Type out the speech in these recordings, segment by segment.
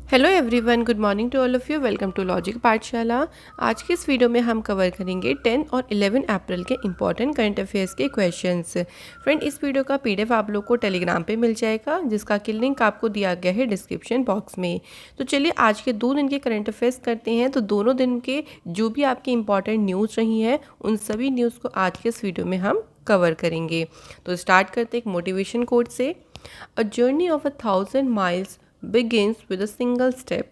Hello everyone, good morning to all of you. Welcome to logic Pathshala. आज के इस video में हम कवर करेंगे 10 और 11 अप्रैल के इंपॉर्टेंट करंट अफेयर्स के क्वेश्चंस। फ्रेंड, इस वीडियो का पीडीएफ आप लोग को टेलीग्राम पे मिल जाएगा, जिसका कि लिंक आपको दिया गया है डिस्क्रिप्शन बॉक्स में। तो चलिए आज के 2 दिन के करंट अफेयर्स करते हैं। तो दोनों दिन के जो भी आपकी इंपॉर्टेंट न्यूज़ रही हैं, उन सभी न्यूज़ को आज के इस वीडियो में हम कवर करेंगे। तो स्टार्ट करते एक मोटिवेशन कोट से। A journey of 1,000 miles begins with a single step.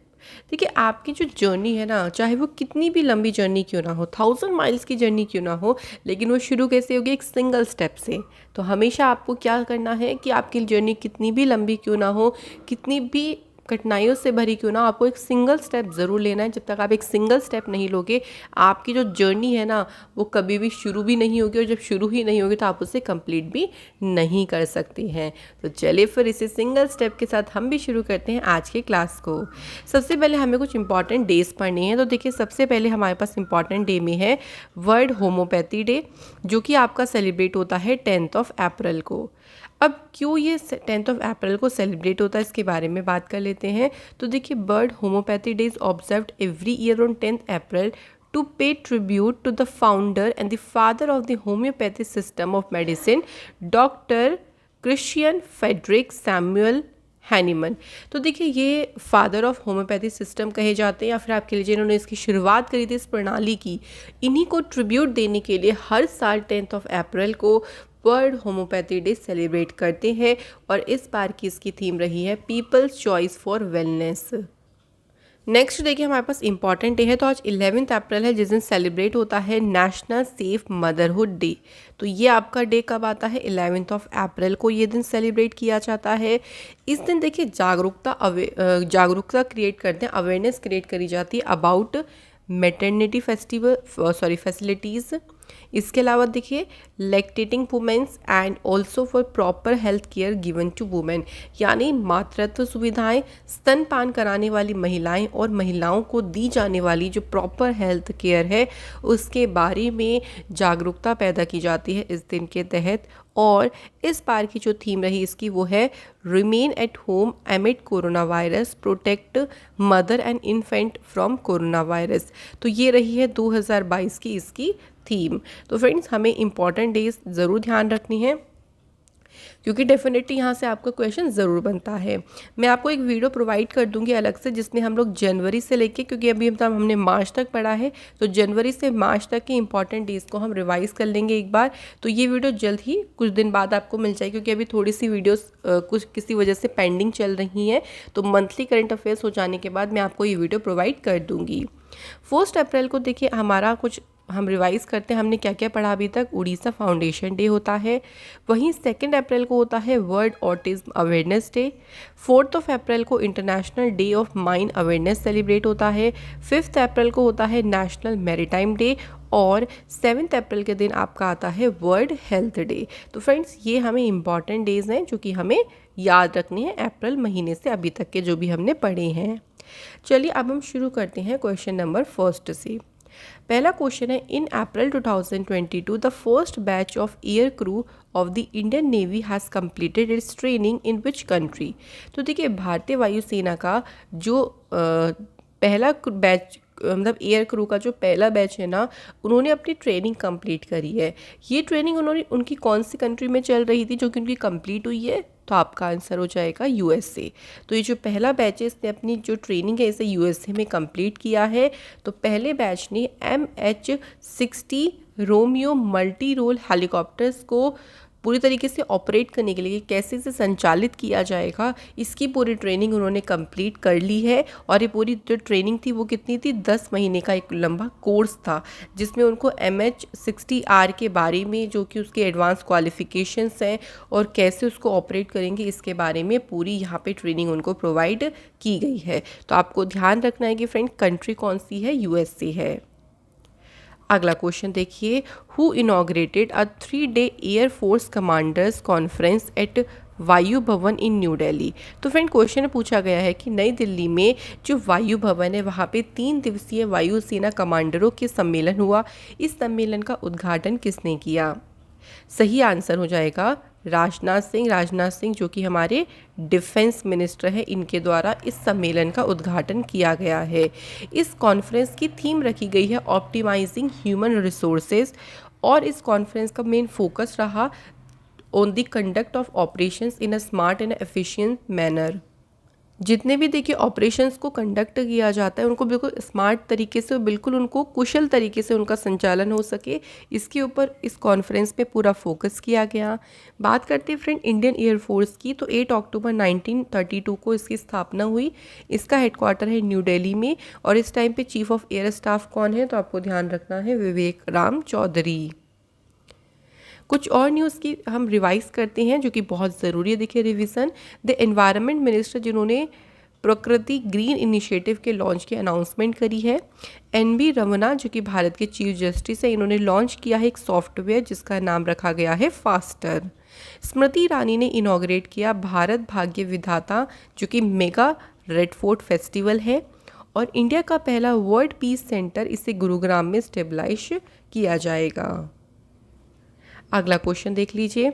देखिए, आपकी जो जर्नी है ना, चाहे वो कितनी भी लंबी जर्नी क्यों ना हो, 1,000 माइल्स की जर्नी क्यों ना हो, लेकिन वो शुरू कैसे होगी? एक सिंगल स्टेप से। तो हमेशा आपको क्या करना है कि आपकी जर्नी कितनी भी लंबी क्यों ना हो, कितनी भी कठिनाइयों से भरी क्यों ना, आपको एक सिंगल स्टेप ज़रूर लेना है। जब तक आप एक सिंगल स्टेप नहीं लोगे, आपकी जो जर्नी है ना, वो कभी भी शुरू भी नहीं होगी, और जब शुरू ही नहीं होगी तो आप उसे कंप्लीट भी नहीं कर सकते हैं। तो चलिए फिर इसे सिंगल स्टेप के साथ हम भी शुरू करते हैं आज के क्लास को। सबसे पहले हमें कुछ इंपॉर्टेंट डेज पढ़ने हैं। तो देखिए, सबसे पहले हमारे पास इंपॉर्टेंट डे में है वर्ल्ड होम्योपैथी डे, जो कि आपका सेलिब्रेट होता है 10 अप्रैल को। अब क्यों ये 10 अप्रैल को सेलिब्रेट होता है, इसके बारे में बात कर लेते हैं। तो देखिए, world homeopathy day is observed every year on 10 April to pay tribute to the founder and the father of the homeopathy system of medicine, Dr. Christian Friedrich Samuel Hahnemann. तो देखिए, ये फादर ऑफ होम्योपैथी सिस्टम कहे जाते हैं, या फिर आपके लिए जिन्होंने इसकी शुरुआत करी थी इस प्रणाली की, इन्हीं को ट्रिब्यूट देने के लिए हर साल 10 अप्रैल को वर्ल्ड होम्योपैथी डे सेलिब्रेट करते हैं। और इस बार की इसकी थीम रही है people's choice for wellness. Next देखिए, हमारे पास इंपॉर्टेंट डे है। तो आज 11 अप्रैल है, जिस दिन सेलिब्रेट होता है नेशनल सेफ मदरहुड डे। तो ये आपका डे कब आता है? 11 अप्रैल को ये दिन सेलिब्रेट किया जाता है। इस दिन देखिए जागरूकता क्रिएट करते हैं, अवेयरनेस क्रिएट करी जाती है अबाउट मैटरनिटी फैसिलिटीज़। इसके अलावा देखिए, lactating womens and also for proper health care given to women, यानी मातृत्व सुविधाएं, स्तनपान कराने वाली महिलाएं और महिलाओं को दी जाने वाली जो प्रॉपर हेल्थ केयर है, उसके बारे में जागरूकता पैदा की जाती है इस दिन के तहत। और इस बार की जो थीम रही इसकी, वो है remain at home एमिड corona virus, protect mother and infant from corona virus. तो ये रही है 2022 की इसकी थीम। तो फ्रेंड्स, हमें इंपॉर्टेंट डेज ज़रूर ध्यान रखनी है, क्योंकि डेफिनेटली यहाँ से आपका क्वेश्चन ज़रूर बनता है। मैं आपको एक वीडियो प्रोवाइड कर दूंगी अलग से, जिसमें हम लोग जनवरी से लेके, क्योंकि अभी हमने मार्च तक पढ़ा है, तो जनवरी से मार्च तक के इंपॉर्टेंट डेज को हम रिवाइज़ कर लेंगे एक बार। तो ये वीडियो जल्द ही कुछ दिन बाद आपको मिल जाएगी, क्योंकि अभी थोड़ी सी वीडियोस कुछ किसी वजह से पेंडिंग चल रही हैं। तो मंथली करंट अफेयर्स हो जाने के बाद मैं आपको ये वीडियो प्रोवाइड कर दूँगी। 1 अप्रैल को देखिए, हमारा कुछ हम रिवाइज़ करते हैं, हमने क्या क्या पढ़ा अभी तक। उड़ीसा फाउंडेशन डे होता है। वहीं 2 अप्रैल को होता है वर्ल्ड ऑटिज्म अवेयरनेस डे। 4 अप्रैल को international day of mine awareness celebrate होता है। 5 अप्रैल को होता है नेशनल मैरीटाइम डे। और 7 अप्रैल के दिन आपका आता है वर्ल्ड हेल्थ डे। तो फ्रेंड्स, ये हमें इंपॉर्टेंट डेज हैं जो कि हमें याद रखने हैं अप्रैल महीने से अभी तक के जो भी हमने पढ़े हैं। चलिए अब हम शुरू करते हैं क्वेश्चन नंबर 1 से। पहला क्वेश्चन है, इन April 2022 the first batch of air crew of the Indian navy has completed it's training in which country. तो देखिए, भारतीय वायुसेना का जो पहला बैच, मतलब एयर क्रू का जो पहला बैच है ना, उन्होंने अपनी ट्रेनिंग कंप्लीट करी है। ये ट्रेनिंग उनकी कौन सी कंट्री में चल रही थी जो कि उनकी कंप्लीट हुई है? तो आपका आंसर हो जाएगा यूएसए। तो ये जो पहला बैच है, इसने अपनी जो ट्रेनिंग है इसे यूएसए में कंप्लीट किया है। तो पहले बैच ने MH-60 Romeo multi role helicopters को पूरी तरीके से ऑपरेट करने के लिए कैसे इसे संचालित किया जाएगा, इसकी पूरी ट्रेनिंग उन्होंने कंप्लीट कर ली है। और ये पूरी जो ट्रेनिंग थी वो कितनी थी? 10 महीने का एक लंबा कोर्स था, जिसमें उनको MH-60R के बारे में, जो कि उसके एडवांस क्वालिफिकेशंस हैं और कैसे उसको ऑपरेट करेंगे, इसके बारे में पूरी यहाँ पे ट्रेनिंग उनको प्रोवाइड की गई है। तो आपको ध्यान रखना है कि फ्रेंड, कंट्री कौन सी है? यूएसए है। अगला क्वेश्चन देखिए, who inaugurated a 3-day air force commanders conference at Vayu Bhavan in new Delhi. तो फ्रेंड, क्वेश्चन में पूछा गया है कि नई दिल्ली में जो वायु भवन है, वहाँ पे 3 दिवसीय वायुसेना कमांडरों के सम्मेलन हुआ। इस सम्मेलन का उद्घाटन किसने किया? सही आंसर हो जाएगा राजनाथ सिंह जो कि हमारे डिफेंस मिनिस्टर हैं, इनके द्वारा इस सम्मेलन का उद्घाटन किया गया है। इस कॉन्फ्रेंस की थीम रखी गई है ऑप्टिमाइजिंग ह्यूमन रिसोर्सेज, और इस कॉन्फ्रेंस का मेन फोकस रहा on the conduct of operations in a smart and efficient manner. जितने भी देखिए ऑपरेशंस को कंडक्ट किया जाता है उनको बिल्कुल स्मार्ट तरीके से, बिल्कुल उनको कुशल तरीके से उनका संचालन हो सके, इसके ऊपर इस कॉन्फ्रेंस पे पूरा फोकस किया गया। बात करते हैं फ्रेंड इंडियन एयरफोर्स की, तो 8 अक्टूबर 1932 को इसकी स्थापना हुई। इसका हेडक्वार्टर है न्यू दिल्ली में, और इस टाइम पे चीफ ऑफ एयर स्टाफ कौन है, तो आपको ध्यान रखना है विवेक राम चौधरी। कुछ और न्यूज़ की हम रिवाइज करते हैं जो कि बहुत ज़रूरी है, देखिए रिवीजन। द एनवायरनमेंट मिनिस्टर जिन्होंने प्रकृति ग्रीन इनिशिएटिव के लॉन्च की अनाउंसमेंट करी है। एन.वी. रमना जो कि भारत के चीफ जस्टिस है, इन्होंने लॉन्च किया है एक सॉफ्टवेयर जिसका नाम रखा गया है फास्टर। स्मृति ईरानी ने इनॉग्रेट किया भारत भाग्य विधाता जो कि मेगा रेड फोर्ट फेस्टिवल है। और इंडिया का पहला वर्ल्ड पीस सेंटर इसे गुरुग्राम में स्टेबलाइज किया जाएगा। अगला क्वेश्चन देख लीजिए।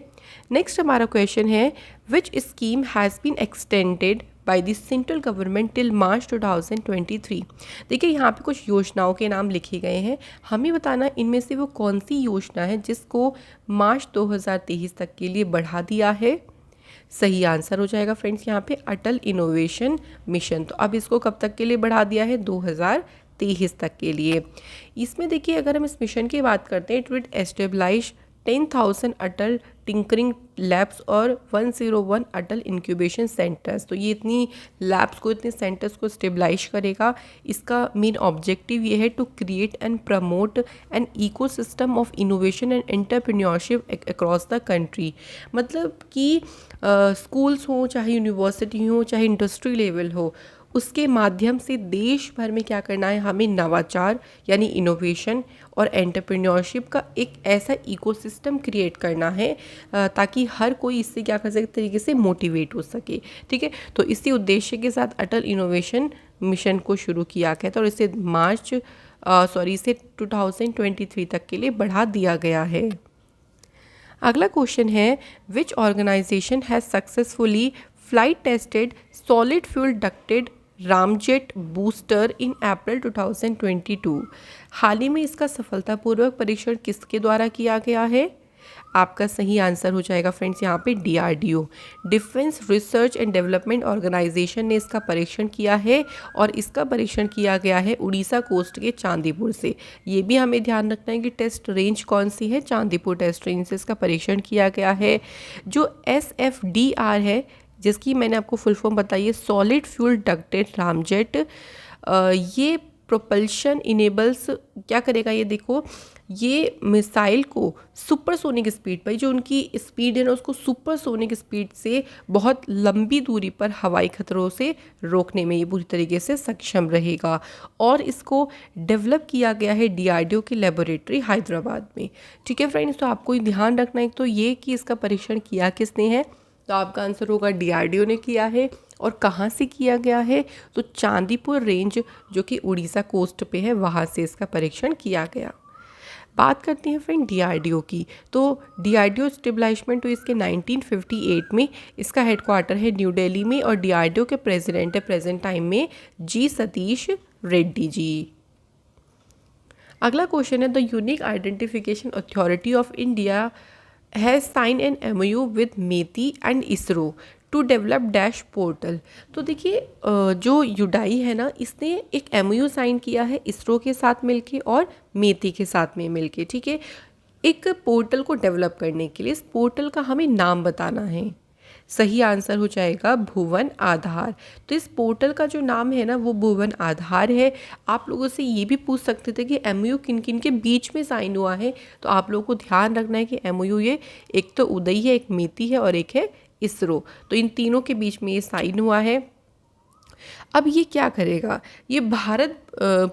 नेक्स्ट हमारा क्वेश्चन है which scheme has been extended by the central government till March 2023। देखिए यहाँ पे कुछ योजनाओं के नाम लिखे गए हैं, हमें बताना इनमें से वो कौन सी योजना है जिसको मार्च 2023 तक के लिए बढ़ा दिया है। सही आंसर हो जाएगा फ्रेंड्स यहाँ पे अटल इनोवेशन मिशन। तो अब इसको कब तक के लिए बढ़ा दिया है, 2023 तक के लिए। इसमें देखिए अगर हम इस मिशन की बात करते हैं, it will establish 10,000 Atal tinkering labs और 101 अटल इंक्यूबेशन सेंटर्स। तो ये इतनी लैब्स को, इतने सेंटर्स को स्टेबलाइज करेगा। इसका मेन ऑब्जेक्टिव ये है to create and promote an ecosystem of innovation and entrepreneurship across the country. मतलब कि स्कूल्स हो, चाहे यूनिवर्सिटी हो, चाहे इंडस्ट्री लेवल हो, उसके माध्यम से देश भर में क्या करना है, हमें नवाचार यानी इनोवेशन और एंटरप्रेन्योरशिप का एक ऐसा इकोसिस्टम क्रिएट करना है ताकि हर कोई इससे क्या कर सके, तरीके से मोटिवेट हो सके। ठीक है, तो इसी उद्देश्य के साथ अटल इनोवेशन मिशन को शुरू किया गया था और इसे इसे 2023 तक के लिए बढ़ा दिया गया है। अगला क्वेश्चन है which organisation has successfully flight tested solid fuel ducted ramjet booster in April 2022। हाल ही में इसका सफलतापूर्वक परीक्षण किसके द्वारा किया गया है। आपका सही आंसर हो जाएगा फ्रेंड्स यहाँ पे DRDO, defence research and development organisation ने इसका परीक्षण किया है, और इसका परीक्षण किया गया है उड़ीसा कोस्ट के चांदीपुर से। ये भी हमें ध्यान रखना है कि टेस्ट रेंज कौन सी है, चांदीपुर टेस्ट रेंज से इसका परीक्षण किया गया है। जो SFDR है, जिसकी मैंने आपको फुल फॉर्म बताई है सॉलिड फ्यूल डक्टेड रामजेट, ये प्रोपल्शन इनेबल्स क्या करेगा, ये देखो ये मिसाइल को सुपरसोनिक स्पीड पर, जो उनकी स्पीड है ना उसको सुपरसोनिक स्पीड से बहुत लंबी दूरी पर हवाई खतरों से रोकने में ये पूरी तरीके से सक्षम रहेगा। और इसको डेवलप किया गया है DRDO की लेबोरेटरी हैदराबाद में। ठीक है फ्रेंड्स, तो आपको ध्यान रखना है तो ये कि इसका परीक्षण किया किसने है, तो आपका आंसर होगा DRDO ने किया है। और कहाँ से किया गया है, तो चांदीपुर रेंज जो कि उड़ीसा कोस्ट पे है, वहाँ से इसका परीक्षण किया गया। बात करते हैं फ्रेंड DRDO की, तो DRDO स्टेबलाइजमेंट हुई इसके 1958 में। इसका हेडक्वार्टर है न्यू दिल्ली में, और DRDO के प्रेसिडेंट है प्रेजेंट टाइम में G सतीश रेड्डी जी। अगला क्वेश्चन है the unique identification authority of India has sign an MOU with MeitY and ISRO to develop dash portal. तो देखिए जो यूडाई है ना, इसने एक MOU साइन किया है इसरो के साथ मिलके और मेती के साथ में मिलके। ठीक है, एक पोर्टल को डेवलप करने के लिए इस पोर्टल का हमें नाम बताना है। सही आंसर हो जाएगा भुवन आधार। तो इस पोर्टल का जो नाम है ना वो भुवन आधार है। आप लोगों से ये भी पूछ सकते थे कि MOU किन किन के बीच में साइन हुआ है, तो आप लोगों को ध्यान रखना है कि MOU ये एक तो उदय है, एक मेती है और एक है इसरो। तो इन तीनों के बीच में ये साइन हुआ है। अब ये क्या करेगा, ये भारत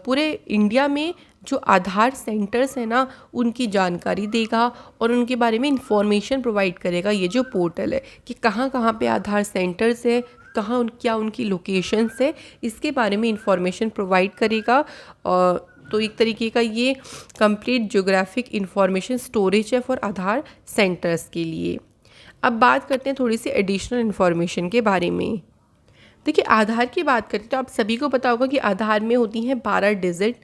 पूरे इंडिया में जो आधार सेंटर्स हैं ना उनकी जानकारी देगा और उनके बारे में इंफॉर्मेशन प्रोवाइड करेगा। ये जो पोर्टल है कि कहाँ कहाँ पे आधार सेंटर्स है, कहाँ क्या उनकी लोकेशंस है, इसके बारे में इंफॉर्मेशन प्रोवाइड करेगा। तो एक तरीके का ये कंप्लीट ज्योग्राफिक इंफॉर्मेशन स्टोरेज है फॉर आधार सेंटर्स के लिए। अब बात करते हैं थोड़ी सी एडिशनल इन्फॉर्मेशन के बारे में। देखिए आधार की बात करते हैं तो आप सभी को पता होगा कि आधार में होती हैं 12 डिजिट,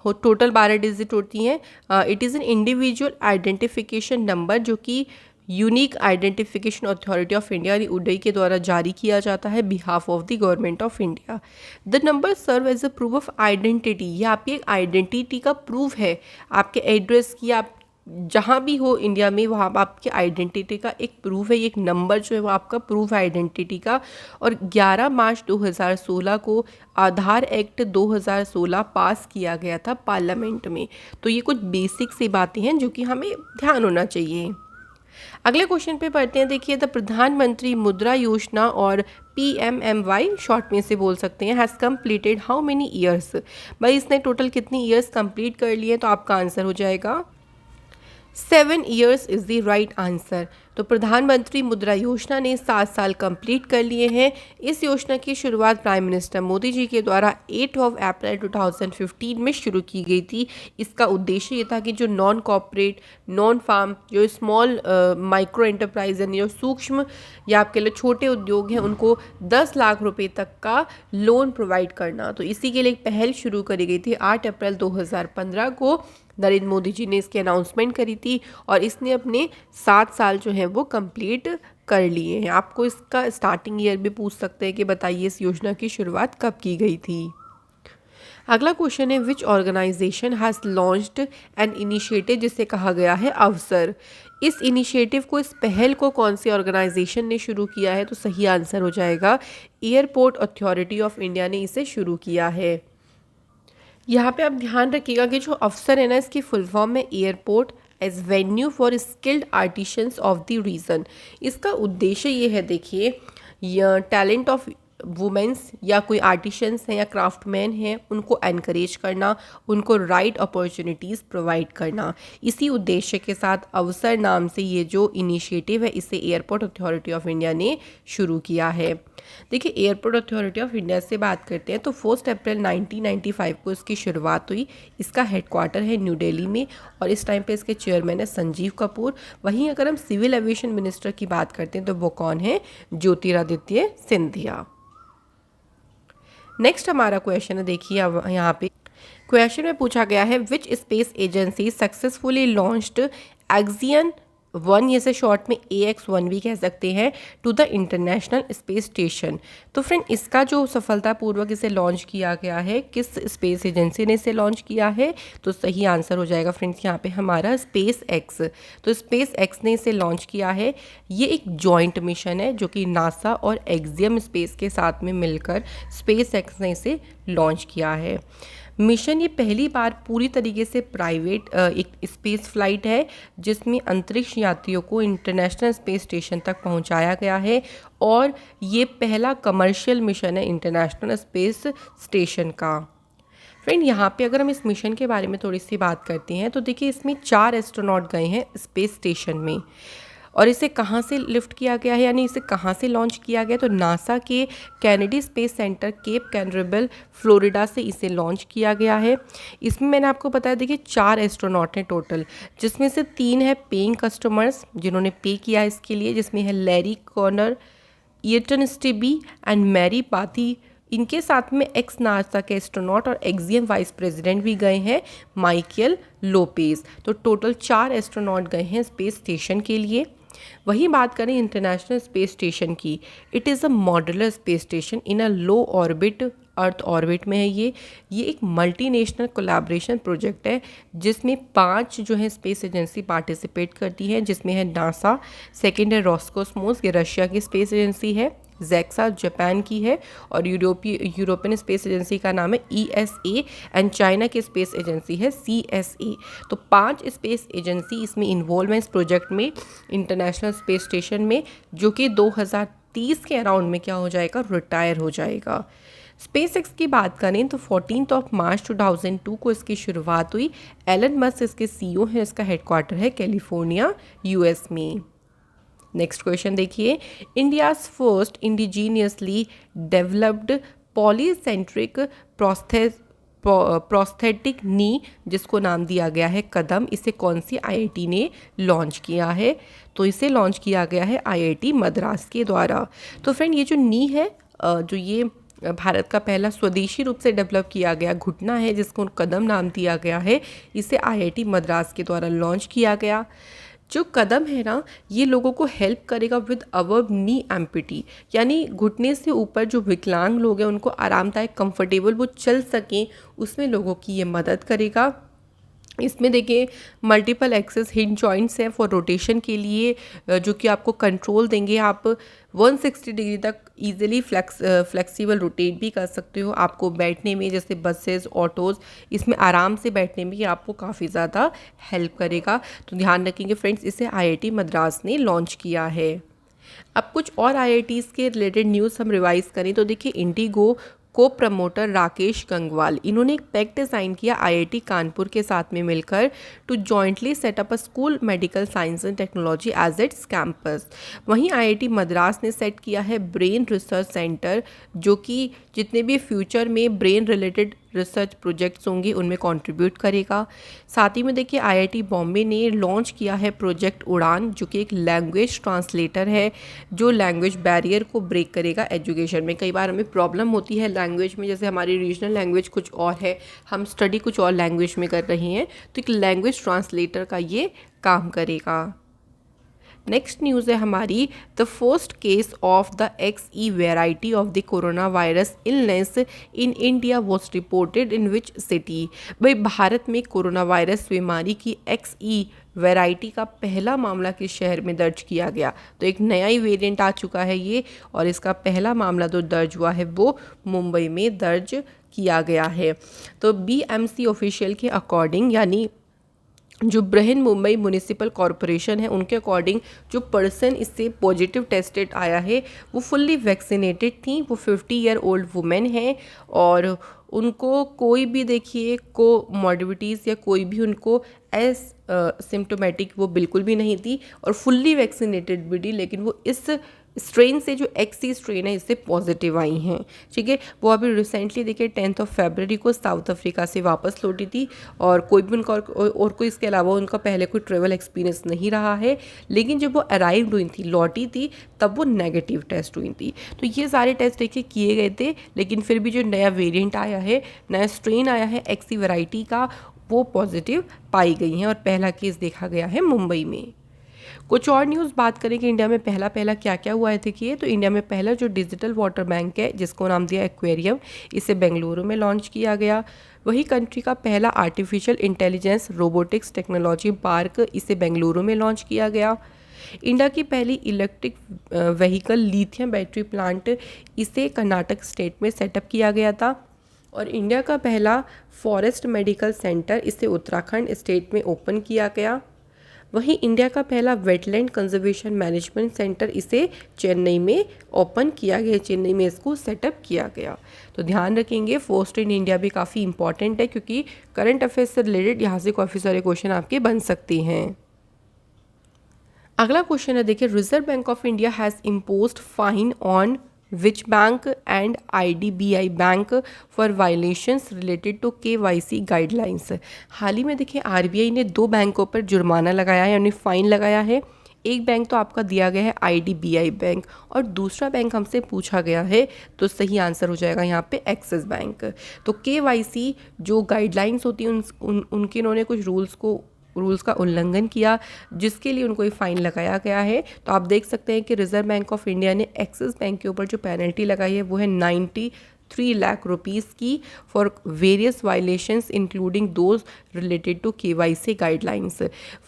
टोटल 12 डिजिट होती हैं। It is an individual identification number जो कि unique identification authority of India यानी उडई के द्वारा जारी किया जाता है behalf of the government of India. The number serve as a proof of identity, ये आपकी एक आइडेंटिटी का प्रूफ है, आपके एड्रेस की, आप जहाँ भी हो इंडिया में वहाँ आपकी आइडेंटिटी का एक प्रूफ है। ये एक नंबर जो है वो आपका प्रूफ है आइडेंटिटी का। और 11 मार्च 2016 को आधार एक्ट 2016 पास किया गया था पार्लियामेंट में। तो ये कुछ बेसिक सी बातें हैं जो कि हमें ध्यान होना चाहिए। अगले क्वेश्चन पे पढ़ते हैं। देखिए द प्रधानमंत्री मुद्रा योजना और PMMY शॉर्ट में से बोल सकते हैं has completed how many years, भाई इसने टोटल कितनी ईयर्स कंप्लीट कर लिए, तो आपका आंसर हो जाएगा 7 years is the right answer. तो प्रधानमंत्री मुद्रा योजना ने 7 साल कंप्लीट कर लिए हैं। इस योजना की शुरुआत प्राइम मिनिस्टर मोदी जी के द्वारा 8 अप्रैल 2015 में शुरू की गई थी। इसका उद्देश्य ये था कि जो नॉन कॉर्पोरेट, नॉन फार्म, जो स्मॉल माइक्रो एंटरप्राइज यानी जो सूक्ष्म या आपके लिए छोटे उद्योग हैं उनको 10 लाख रुपए तक का लोन प्रोवाइड करना। तो इसी के लिए एक पहल शुरू करी गई थी। 8 अप्रैल 2015 को नरेंद्र मोदी जी ने इसकी अनाउंसमेंट करी थी और इसने अपने 7 साल जो हैं वो कंप्लीट कर लिए हैं। आपको इसका स्टार्टिंग ईयर भी पूछ सकते हैं कि बताइए इस योजना की शुरुआत कब की गई थी। अगला क्वेश्चन है which organisation has launched an initiative, जिसे कहा गया है अवसर। इस इनिशिएटिव को, इस पहल को कौन सी ऑर्गेनाइजेशन ने शुरू किया है, तो सही आंसर हो जाएगा एयरपोर्ट अथॉरिटी ऑफ इंडिया ने इसे शुरू किया है। यहाँ पे आप ध्यान रखिएगा कि जो अफसर है ना, इसकी फुल फॉर्म में airport as venue for skilled artisans of the region. इसका उद्देश्य ये है, देखिए टैलेंट ऑफ वुमेंस या कोई आर्टिशंस हैं या क्राफ्टमैन हैं उनको एनकरेज करना, उनको राइट अपॉर्चुनिटीज़ प्रोवाइड करना। इसी उद्देश्य के साथ अवसर नाम से ये जो इनिशिएटिव है इसे एयरपोर्ट अथॉरिटी ऑफ इंडिया ने शुरू किया है। देखिए एयरपोर्ट अथॉरिटी ऑफ इंडिया से बात करते हैं तो 1 अप्रैल 1995 को इसकी शुरुआत हुई। इसका हेडक्वार्टर है न्यू दिल्ली में और इस टाइम पे इसके चेयरमैन है संजीव कपूर। वहीं अगर हम सिविल एविएशन मिनिस्टर की बात करते हैं तो वो कौन है, ज्योतिरादित्य सिंधिया। नेक्स्ट हमारा क्वेश्चन है, देखिए अब यहाँ पे क्वेश्चन में पूछा गया है which space agency successfully launched Axiom 1, ये से शॉर्ट में AX1 भी कह सकते हैं, to the international space station. तो फ्रेंड इसका जो सफलतापूर्वक इसे लॉन्च किया गया है, किस स्पेस एजेंसी ने इसे लॉन्च किया है, तो सही आंसर हो जाएगा फ्रेंड्स यहाँ पे हमारा स्पेस एक्स। तो स्पेस एक्स ने इसे लॉन्च किया है। ये एक जॉइंट मिशन है जो कि नासा और एक्सियम स्पेस के साथ में मिलकर स्पेस एक्स ने इसे लॉन्च किया है। मिशन ये पहली बार पूरी तरीके से प्राइवेट एक स्पेस फ्लाइट है जिसमें अंतरिक्ष यात्रियों को इंटरनेशनल स्पेस स्टेशन तक पहुंचाया गया है और ये पहला कमर्शियल मिशन है इंटरनेशनल स्पेस स्टेशन का। फ्रेंड यहाँ पे अगर हम इस मिशन के बारे में थोड़ी सी बात करते हैं तो देखिए इसमें 4 एस्ट्रोनॉट गए हैं स्पेस स्टेशन में और इसे कहाँ से लिफ्ट किया गया है, यानी इसे कहाँ से लॉन्च किया गया, तो नासा के Kennedy Space Centre Cape Canaveral Florida से इसे लॉन्च किया गया है। इसमें मैंने आपको बताया देखिए 4 एस्ट्रोनॉट हैं टोटल, जिसमें से 3 है पेइंग कस्टमर्स जिन्होंने पे किया इसके लिए, जिसमें है Larry Connor, Eytan Stibbe and Mary Pathy. इनके साथ में एक्स नासा के एस्ट्रोनॉट और एक्सियम वाइस प्रेसिडेंट भी गए हैं माइकल लोपेज। तो टोटल 4 एस्ट्रोनॉट गए हैं स्पेस स्टेशन के लिए। वहीं बात करें इंटरनेशनल स्पेस स्टेशन की, it is a modular space station in a low orbit, earth orbit में है ये एक मल्टीनेशनल कोलैबोरेशन प्रोजेक्ट है जिसमें 5 जो है स्पेस एजेंसी पार्टिसिपेट करती हैं, जिसमें है नासा, सेकेंड है रॉसकोस्मोस, ये रशिया की स्पेस एजेंसी है, जैक्सा जापान की है और यूरोपियन स्पेस एजेंसी का नाम है ESA एंड चाइना की स्पेस एजेंसी है CSA। तो 5 स्पेस एजेंसी इसमें इन्वॉल्व हैं इस प्रोजेक्ट में इंटरनेशनल स्पेस स्टेशन में, जो कि 2030 के अराउंड में क्या हो जाएगा, रिटायर हो जाएगा। स्पेस एक्स की बात करें तो 14 मार्च 2002 को इसकी शुरुआत हुई। एलन मस्क इसके CEO हैं, इसका हेडक्वार्टर है कैलिफोर्निया US में। नेक्स्ट क्वेश्चन देखिए, India's first indigenously developed polycentric prosthetic knee, जिसको नाम दिया गया है कदम, इसे कौन सी आईआईटी ने लॉन्च किया है? तो इसे लॉन्च किया गया है आईआईटी मद्रास के द्वारा। तो फ्रेंड ये जो नी है, जो ये भारत का पहला स्वदेशी रूप से डेवलप किया गया घुटना है, जिसको कदम नाम दिया गया है, इसे आईआईटी मद्रास के द्वारा लॉन्च किया गया। जो कदम है ना, ये लोगों को हेल्प करेगा विद अबव नी एम्पिटी, यानी घुटने से ऊपर जो विकलांग लोग हैं उनको आरामदायक कंफर्टेबल वो चल सकें, उसमें लोगों की ये मदद करेगा। इसमें देखिए मल्टीपल एक्सेस हिंज जॉइंट्स हैं फॉर रोटेशन के लिए, जो कि आपको कंट्रोल देंगे। आप 160 डिग्री तक इजीली फ्लेक्सिबल रोटेट भी कर सकते हो। आपको बैठने में, जैसे बसेस, ऑटोज़, इसमें आराम से बैठने में ये आपको काफ़ी ज़्यादा हेल्प करेगा। तो ध्यान रखेंगे फ्रेंड्स, इसे आईआईटी मद्रास ने लॉन्च किया है। अब कुछ और आईआईटीज़ के रिलेटेड न्यूज़ हम रिवाइज करें तो देखिए इंडिगो को प्रमोटर राकेश गंगवाल, इन्होंने एक पैक्ट साइन किया आईआईटी कानपुर के साथ में मिलकर to jointly setup a school medical science and technology as its campus. वहीं आईआईटी मद्रास ने सेट किया है ब्रेन रिसर्च सेंटर, जो कि जितने भी फ्यूचर में ब्रेन रिलेटेड रिसर्च प्रोजेक्ट्स होंगे उनमें कंट्रीब्यूट करेगा। साथ ही में देखिए आईआईटी बॉम्बे ने लॉन्च किया है प्रोजेक्ट उड़ान, जो कि एक लैंग्वेज ट्रांसलेटर है, जो लैंग्वेज बैरियर को ब्रेक करेगा एजुकेशन में। कई बार हमें प्रॉब्लम होती है लैंग्वेज में, जैसे हमारी रीजनल लैंग्वेज कुछ और है, हम स्टडी कुछ और लैंग्वेज में कर रहे हैं, तो एक लैंग्वेज ट्रांसलेटर का ये काम करेगा। नेक्स्ट न्यूज़ है हमारी, the first case of the XE variety of the corona virus illness in India was reported in which city. भाई भारत में कोरोना वायरस बीमारी की XE वैरायटी का पहला मामला किस शहर में दर्ज किया गया? तो एक नया ही वेरिएंट आ चुका है ये, और इसका पहला मामला जो दर्ज हुआ है वो मुंबई में दर्ज किया गया है। तो BMC ऑफिशियल के अकॉर्डिंग, यानी जो बृहन मुंबई म्यूनिसिपल कॉरपोरेशन है उनके अकॉर्डिंग, जो पर्सन इससे पॉजिटिव टेस्टेड आया है वो फुल्ली वैक्सीनेटेड थी, वो 50 ईयर ओल्ड वुमेन है, और उनको कोई भी देखिए को मॉर्बिडिटीज़ या कोई भी उनको सिम्टोमेटिक वो बिल्कुल भी नहीं थी, और फुल्ली वैक्सीनेटेड भी थी, लेकिन वो इस स्ट्रेन से, जो XE स्ट्रेन है, इससे पॉजिटिव आई हैं। ठीक है, वो अभी रिसेंटली देखिए 10 फरवरी को साउथ अफ्रीका से वापस लौटी थी, और कोई भी उनका और कोई इसके अलावा उनका पहले कोई ट्रेवल एक्सपीरियंस नहीं रहा है, लेकिन जब वो अराइव हुई थी, लौटी थी, तब वो नेगेटिव टेस्ट हुई थी। तो ये सारे टेस्ट देखिए किए गए थे, लेकिन फिर भी जो नया वेरिएंट आया है, नया स्ट्रेन आया है XE वैरायटी का, वो पॉजिटिव पाई गई हैं, और पहला केस देखा गया है मुंबई में। कुछ और न्यूज़ बात करें कि इंडिया में पहला क्या क्या हुआ है। देखिए, तो इंडिया में पहला जो डिजिटल वाटर बैंक है, जिसको नाम दिया एक्वेरियम, इसे बेंगलुरु में लॉन्च किया गया। वही कंट्री का पहला artificial intelligence robotics technology park, इसे बेंगलुरु में लॉन्च किया गया। इंडिया की पहली electric vehicle lithium battery plant, इसे कर्नाटक स्टेट में सेटअप किया गया था। और इंडिया का पहला फॉरेस्ट मेडिकल सेंटर, इसे उत्तराखंड स्टेट में ओपन किया गया। वहीं इंडिया का पहला वेटलैंड कंजर्वेशन मैनेजमेंट सेंटर, इसे चेन्नई में ओपन किया गया, चेन्नई में इसको सेटअप किया गया। तो ध्यान रखेंगे, फर्स्ट इन इंडिया भी काफ़ी इंपॉर्टेंट है, क्योंकि करंट अफेयर्स से रिलेटेड यहाँ से काफ़ी सारे क्वेश्चन आपके बन सकते हैं। अगला क्वेश्चन है, देखिए, Reserve bank of India has imposed fine on which bank and IDBI bank for violations related to KYC guidelines. हाल ही में देखिए RBI ने 2 बैंकों पर जुर्माना लगाया है, यानी फाइन लगाया है। एक बैंक तो आपका दिया गया है IDBI बैंक, और दूसरा बैंक हमसे पूछा गया है, तो सही आंसर हो जाएगा यहाँ पे एक्सिस बैंक। तो KYC जो गाइडलाइंस होती हैं उनके इन्होंने कुछ रूल्स का उल्लंघन किया, जिसके लिए उनको ये फाइन लगाया गया है। तो आप देख सकते हैं कि रिजर्व बैंक ऑफ इंडिया ने एक्सिस बैंक के ऊपर जो पेनल्टी लगाई है वो है 93 लाख रुपीज़ की, for various violations including those related to KYC guidelines.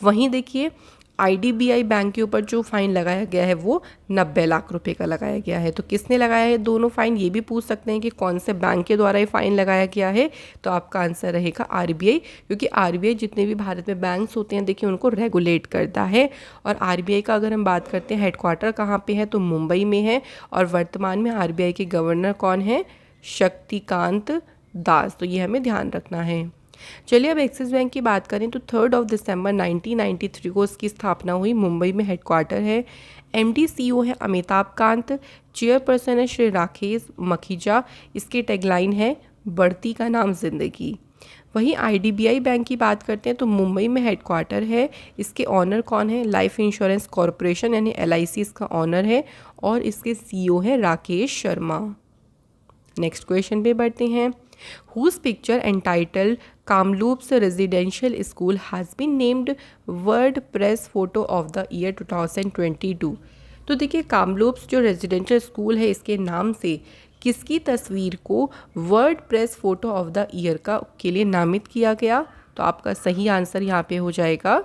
वहीं देखिए IDBI बैंक के ऊपर जो फाइन लगाया गया है वो 90 लाख रुपए का लगाया गया है। तो किसने लगाया है दोनों फाइन, ये भी पूछ सकते हैं कि कौन से बैंक के द्वारा ये फाइन लगाया गया है। तो आपका आंसर रहेगा RBI, क्योंकि RBI जितने भी भारत में बैंक्स होते हैं देखिए उनको रेगुलेट करता है। और RBI का अगर हम बात करते हैं हेडक्वार्टर कहाँ पे है, तो मुंबई में है। और वर्तमान में RBI के गवर्नर कौन है? शक्तिकांत दास। तो ये हमें ध्यान रखना है। चलिए अब एक्सिस बैंक की बात करें तो 3 दिसंबर 1993 को इसकी स्थापना हुई, मुंबई में हेडक्वार्टर है। MD CEO है अमिताभ कांत, चेयरपर्सन है श्री राकेश मखीजा। इसकी टैगलाइन है बढ़ती का नाम ज़िंदगी। वहीं आईडीबीआई बैंक की बात करते हैं तो मुंबई में हेडक्वार्टर है। इसके ऑनर कौन है? लाइफ इंश्योरेंस कॉरपोरेशन यानी एलआईसी इसका ऑनर है और इसके सीईओ है राकेश शर्मा। नेक्स्ट क्वेश्चन पे बढ़ते हैं। Whose picture entitled Kamloops residential school has been named World Press Photo of the Year 2022। तो देखिए कामलूप्स जो रेजिडेंशियल स्कूल है इसके नाम से किसकी तस्वीर को world Press Photo of the year का के लिए नामित किया गया? तो आपका सही आंसर यहाँ पे हो जाएगा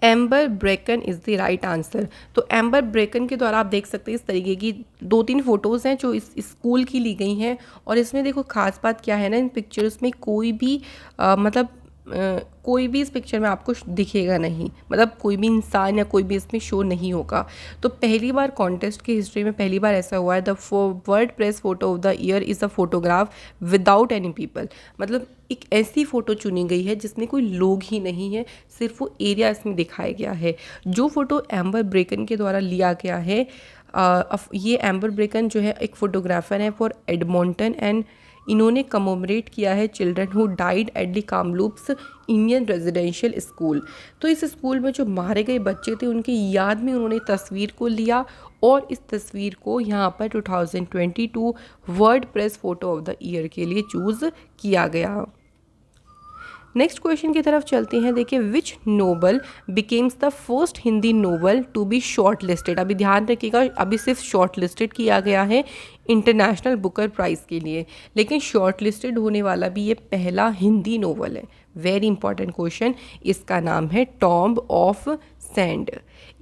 amber ब्रेकन is the right answer. तो एम्बर ब्रेकन के द्वारा आप देख सकते हैं इस तरीके की 2-3 फोटोज़ हैं जो इस स्कूल की ली गई हैं। और इसमें देखो खास बात क्या है ना, इन पिक्चर्स में कोई भी कोई भी इस पिक्चर में आपको दिखेगा नहीं, मतलब कोई भी इंसान या कोई भी इसमें शो नहीं होगा। तो पहली बार कॉन्टेस्ट की हिस्ट्री में पहली बार ऐसा हुआ है the world Press Photo of the year is a photograph without any people. मतलब एक ऐसी फ़ोटो चुनी गई है जिसमें कोई लोग ही नहीं है, सिर्फ वो एरिया इसमें दिखाया गया है। जो फ़ोटो एम्बर ब्रेकन के द्वारा लिया गया है, ये एम्बर ब्रेकन जो है एक फ़ोटोग्राफ़र है फॉर एडमोंटन एंड इन्होंने कमोमरेट किया है children who died at the Kamloops Indian residential school. तो इस स्कूल में जो मारे गए बच्चे थे उनकी याद में उन्होंने तस्वीर को लिया और इस तस्वीर को यहाँ पर 2022 world Press Photo of the year के लिए चूज़ किया गया। नेक्स्ट क्वेश्चन की तरफ चलते हैं। देखिए which novel becomes the first Hindi novel to be shortlisted. अभी ध्यान रखिएगा, अभी सिर्फ शॉर्ट लिस्टेड किया गया है इंटरनेशनल बुकर प्राइज़ के लिए, लेकिन शॉर्ट लिस्टेड होने वाला भी ये पहला हिंदी नोवेल है। Very important question. इसका नाम है टॉम्ब ऑफ सैंड।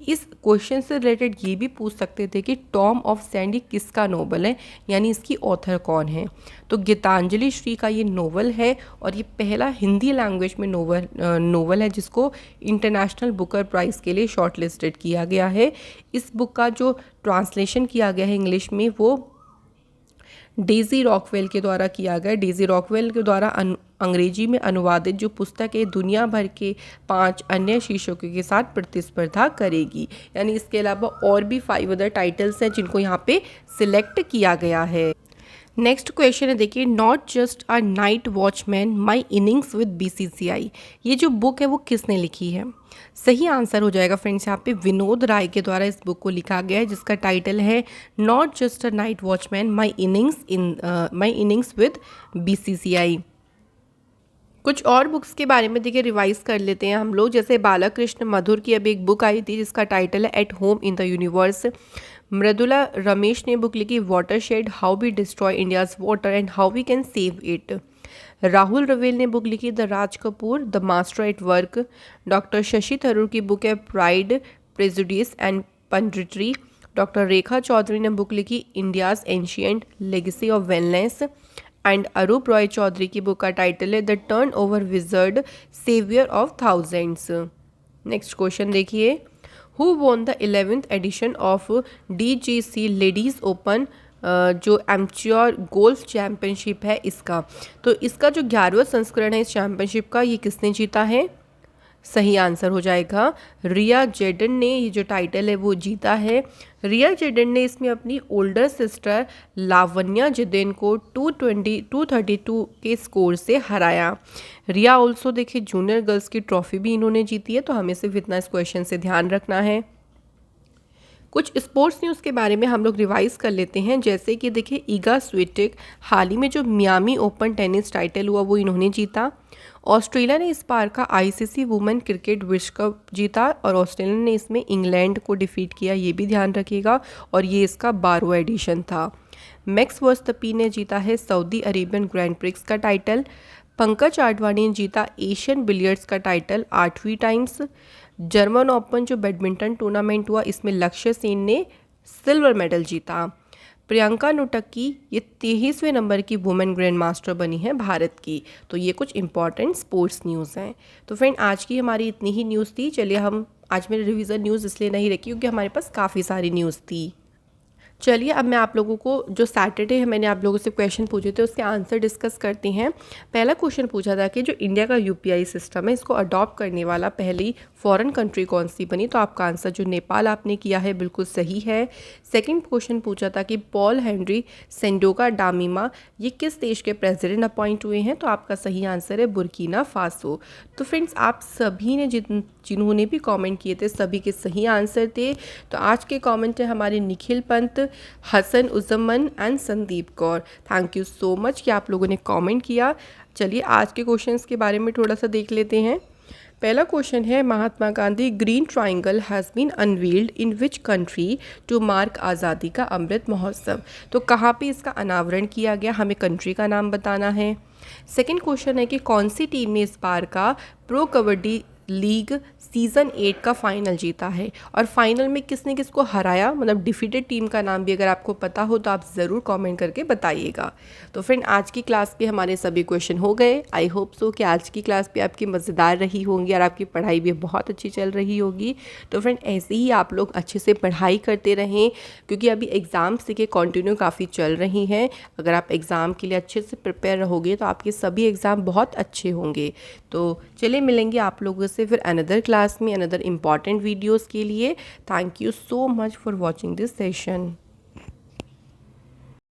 इस क्वेश्चन से रिलेटेड ये भी पूछ सकते थे कि टॉम्ब ऑफ सैंड ये किसका नोवेल है, यानी इसकी ऑथर कौन है। तो गीतांजलि श्री का ये नोवेल है और ये पहला हिंदी लैंग्वेज में नोवेल है जिसको इंटरनेशनल बुकर प्राइज़ के लिए शॉर्ट लिस्टेड किया गया है। इस बुक का जो ट्रांसलेशन किया गया है इंग्लिश में वो डेजी रॉकवेल के द्वारा किया गया। डेजी रॉकवेल के द्वारा अंग्रेजी में अनुवादित जो पुस्तक है दुनिया भर के 5 अन्य शीर्षकों के साथ प्रतिस्पर्धा करेगी। यानी इसके अलावा और भी 5 अदर टाइटल्स हैं जिनको यहाँ पे सिलेक्ट किया गया है। नेक्स्ट क्वेश्चन है, देखिए not just a night watchman my innings with BCCI. ये जो बुक है वो किसने लिखी है? सही आंसर हो जाएगा फ्रेंड्स यहाँ पे विनोद राय के द्वारा इस बुक को लिखा गया है जिसका टाइटल है not just a night watchman my innings with BCCI. कुछ और बुक्स के बारे में देखिए रिवाइज कर लेते हैं हम लोग। जैसे बालाकृष्ण मधुर की अभी एक बुक आई थी जिसका टाइटल है at home in the universe. Mridula Ramesh ने बुक लिखी watershed how we destroy India's water and how we can save it. Rahul Rawail ने बुक लिखी the Raj Kapoor the master at work. Doctor Shashi Tharoor की बुक है pride prejudice and punditry. Doctor Rekha Chaudhary ने book लिखी India's ancient legacy of wellness. And Arup Roy Choudhury की book का title है the turn over wizard saviour of thousands. Next question देखिए, who won the 11th edition of DGC ladies open जो amateur golf championship है इसका। तो इसका जो 11वां संस्करण है इस चैम्पियनशिप का, ये किसने जीता है? सही आंसर हो जाएगा रिया जेडन ने ये जो टाइटल है वो जीता है। रिया जेडन ने इसमें अपनी ओल्डर सिस्टर लावण्या जेडेन को 232 के स्कोर से हराया। रिया ऑल्सो देखिए जूनियर गर्ल्स की ट्रॉफी भी इन्होंने जीती है, तो हमें सिर्फ इतना इस क्वेश्चन से ध्यान रखना है। कुछ स्पोर्ट्स न्यूज़ के बारे में हम लोग रिवाइज कर लेते हैं। जैसे कि देखिए ईगा स्विटेक हाल ही में जो मियामी ओपन टेनिस टाइटल हुआ वो इन्होंने जीता। ऑस्ट्रेलिया ने इस बार का ICC वुमेन क्रिकेट विश्व कप जीता और ऑस्ट्रेलिया ने इसमें इंग्लैंड को डिफीट किया, ये भी ध्यान रखिएगा। और ये इसका 12वां एडिशन था। मैक्स वर्स्टैपिन ने जीता है सऊदी अरेबियन ग्रैंड प्रिक्स का टाइटल। पंकज आडवाणी ने जीता एशियन बिलियर्ड्स का टाइटल 8वीं टाइम्स। जर्मन ओपन जो बैडमिंटन टूर्नामेंट हुआ इसमें लक्ष्य सेन ने सिल्वर मेडल जीता। प्रियंका नुटक्की ये 23वें नंबर की वुमेन ग्रैंड मास्टर बनी है भारत की। तो ये कुछ इंपॉर्टेंट स्पोर्ट्स न्यूज़ हैं। तो फ्रेंड आज की हमारी इतनी ही न्यूज़ थी। चलिए हम आज मेरी रिवीजन न्यूज़ इसलिए नहीं रखी क्योंकि हमारे पास काफ़ी सारी न्यूज़ थी। चलिए अब मैं आप लोगों को जो सैटरडे मैंने आप लोगों से क्वेश्चन पूछे थे उसके आंसर डिस्कस करते हैं। पहला क्वेश्चन पूछा था कि जो इंडिया का यूपीआई सिस्टम है इसको अडॉप्ट करने वाला पहली फॉरेन कंट्री कौन सी बनी, तो आपका आंसर जो नेपाल आपने किया है बिल्कुल सही है। सेकंड क्वेश्चन पूछा था कि पॉल हेनरी सेंडोका डामिमा ये किस देश के प्रेसिडेंट अपॉइंट हुए हैं, तो आपका सही आंसर है बुर्किना फासो। तो फ्रेंड्स आप सभी ने जिन्होंने भी कमेंट किए थे सभी के सही आंसर थे। तो आज के कमेंट है हमारे Nikhil Pant, Hasan Uzzaman and Sandeep Kaur. Thank you so much कि आप लोगों ने कमेंट किया। चलिए आज के क्वेश्चंस के बारे में थोड़ा सा देख लेते हैं। पहला क्वेश्चन है Mahatma Gandhi green triangle has been unveiled in which country to mark Azadi ka Amrit Mahotsav, तो कहाँ पे इसका अनावरण किया गया, हमें कंट्री का नाम बताना है। सेकंड क्वेश्चन है कि कौन सी टीम ने इस बार का प्रो कबड्डी लीग सीज़न 8 का फाइनल जीता है, और फाइनल में किसने किसको हराया, मतलब डिफीटेड टीम का नाम भी अगर आपको पता हो तो आप ज़रूर कमेंट करके बताइएगा। तो फ्रेंड आज की क्लास के हमारे सभी क्वेश्चन हो गए। आई होप सो कि आज की क्लास भी आपकी मज़ेदार रही होंगी और आपकी पढ़ाई भी बहुत अच्छी चल रही होगी। तो फ्रेंड ऐसे ही आप लोग अच्छे से पढ़ाई करते रहें, क्योंकि अभी एग्ज़ाम्स के कंटिन्यू काफ़ी चल रही हैं। अगर आप एग्ज़ाम के लिए अच्छे से प्रिपेयर रहोगे तो आपके सभी एग्ज़ाम बहुत अच्छे होंगे। तो चलिए मिलेंगे आप लोगों से फिर अनदर क्लास में अनदर इम्पॉर्टेंट वीडियोज़ के लिए। Thank you so much for watching this session.